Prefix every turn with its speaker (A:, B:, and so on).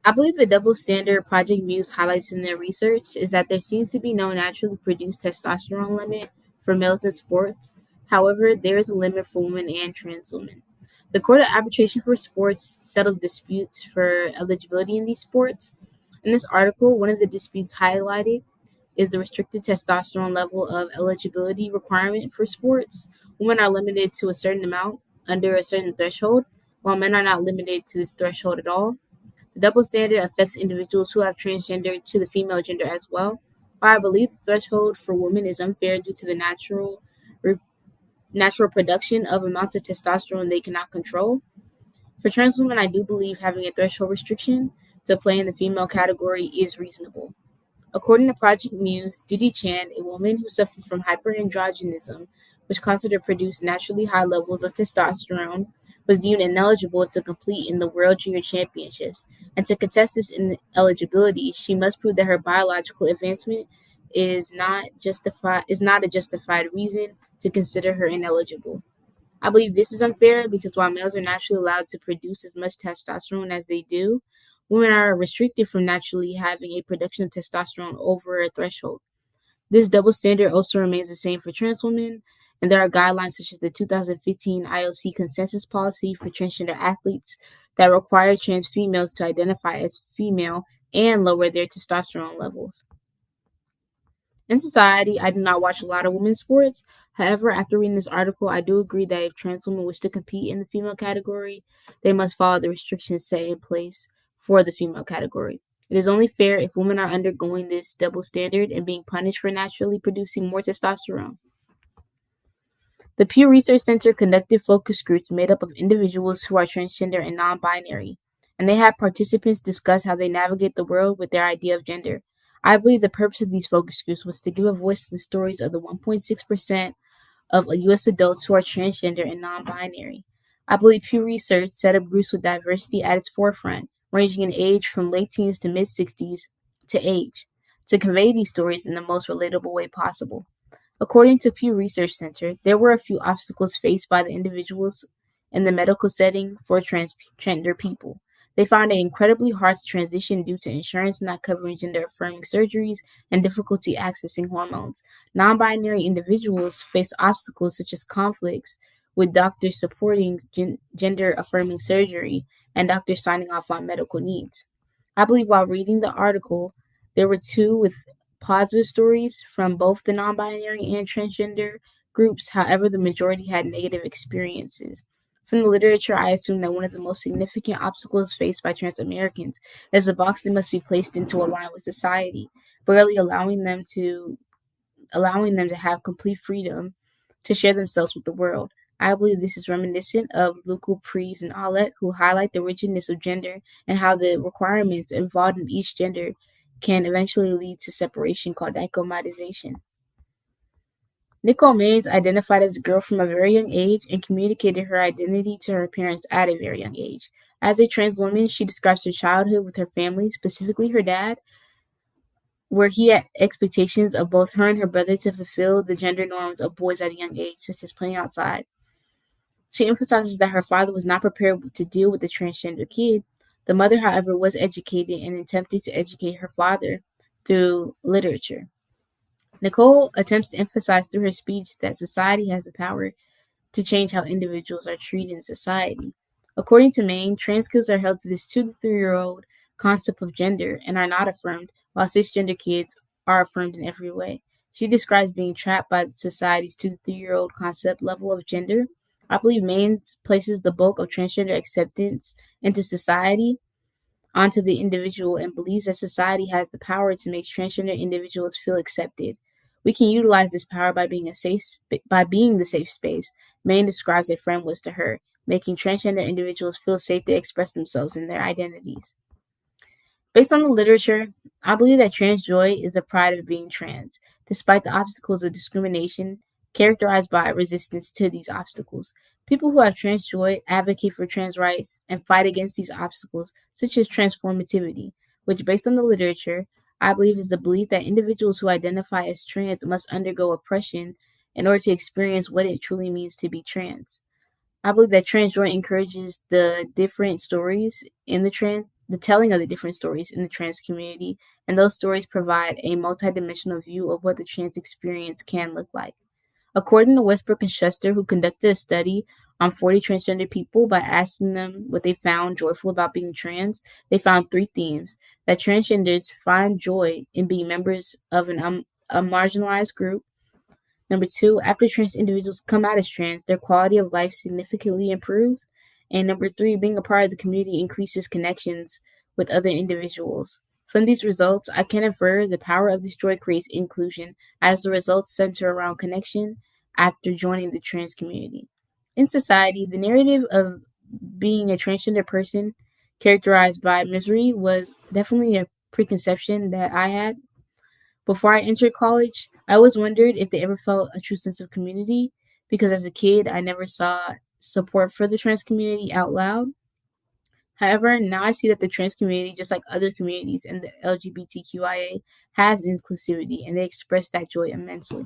A: I believe the double standard Project Muse highlights in their research is that there seems to be no naturally produced testosterone limit for males in sports. However, there is a limit for women and trans women. The Court of Arbitration for Sports settles disputes for eligibility in these sports. In this article, one of the disputes highlighted is the restricted testosterone level of eligibility requirement for sports. Women are limited to a certain amount under a certain threshold, while men are not limited to this threshold at all. The double standard affects individuals who have transgendered to the female gender as well. While I believe the threshold for women is unfair due to the re- natural production of amounts of testosterone they cannot control. For trans women, I do believe having a threshold restriction to play in the female category is reasonable. According to Project Muse, Didi Chan, a woman who suffered from hyperandrogenism, which caused her to produce naturally high levels of testosterone, was deemed ineligible to compete in the World Junior Championships. And to contest this ineligibility, she must prove that her biological advancement is not a justified reason to consider her ineligible. I believe this is unfair because while males are naturally allowed to produce as much testosterone as they do, women are restricted from naturally having a production of testosterone over a threshold. This double standard also remains the same for trans women, and there are guidelines such as the 2015 IOC consensus policy for transgender athletes that require trans females to identify as female and lower their testosterone levels. In society, I do not watch a lot of women's sports. However, after reading this article, I do agree that if trans women wish to compete in the female category, they must follow the restrictions set in place for the female category. It is only fair if women are undergoing this double standard and being punished for naturally producing more testosterone. The Pew Research Center conducted focus groups made up of individuals who are transgender and non binary, and they had participants discuss how they navigate the world with their idea of gender. I believe the purpose of these focus groups was to give a voice to the stories of the 1.6% of U.S. adults who are transgender and non binary. I believe Pew Research set up groups with diversity at its forefront, ranging in age from late teens to mid 60s to age, to convey these stories in the most relatable way possible. According to Pew Research Center, there were a few obstacles faced by the individuals in the medical setting for transgender people. They found it incredibly hard to transition due to insurance not covering gender affirming surgeries and difficulty accessing hormones. Non binary individuals face obstacles such as conflicts with doctors supporting gender affirming surgery and doctors signing off on medical needs. I believe while reading the article, there were two with positive stories from both the non binary and transgender groups. However, the majority had negative experiences. From the literature, I assume that one of the most significant obstacles faced by trans Americans is the box they must be placed in to align with society, barely allowing them to have complete freedom to share themselves with the world. I believe this is reminiscent of Lucal, Preves, and Aulet, who highlight the rigidness of gender and how the requirements involved in each gender can eventually lead to separation called dichomatization. Nicole Mays identified as a girl from a very young age and communicated her identity to her parents at a very young age. As a trans woman, she describes her childhood with her family, specifically her dad, where he had expectations of both her and her brother to fulfill the gender norms of boys at a young age, such as playing outside. She emphasizes that her father was not prepared to deal with the transgender kid. The mother, however, was educated and attempted to educate her father through literature. Nicole attempts to emphasize through her speech that society has the power to change how individuals are treated in society. According to Maine, trans kids are held to this 2 to 3 year old concept of gender and are not affirmed, while cisgender kids are affirmed in every way. She describes being trapped by society's 2 to 3 year old concept level of gender. I believe Maine places the bulk of transgender acceptance into society onto the individual and believes that society has the power to make transgender individuals feel accepted. We can utilize this power by being the safe space Maine describes a friend was to her, making transgender individuals feel safe to express themselves in their identities. Based on the literature, I believe that trans joy is the pride of being trans, despite the obstacles of discrimination characterized by resistance to these obstacles. People who have trans joy advocate for trans rights and fight against these obstacles, such as transformativity, which, based on the literature, I believe is the belief that individuals who identify as trans must undergo oppression in order to experience what it truly means to be trans. I believe that trans joy encourages the different stories in the the telling of the different stories in the trans community, and those stories provide a multidimensional view of what the trans experience can look like. According to Westbrook and Schuster, who conducted a study on 40 transgender people by asking them what they found joyful about being trans, they found three themes: that transgenders find joy in being members of a marginalized group. Number two, after trans individuals come out as trans, their quality of life significantly improves. And number three, being a part of the community increases connections with other individuals. From these results, I can infer the power of this joy creates inclusion, as the results center around connection after joining the trans community. In society, the narrative of being a transgender person characterized by misery was definitely a preconception that I had. Before I entered college, I always wondered if they ever felt a true sense of community, because as a kid, I never saw support for the trans community out loud. However, now I see that the trans community, just like other communities in the LGBTQIA, has inclusivity, and they express that joy immensely.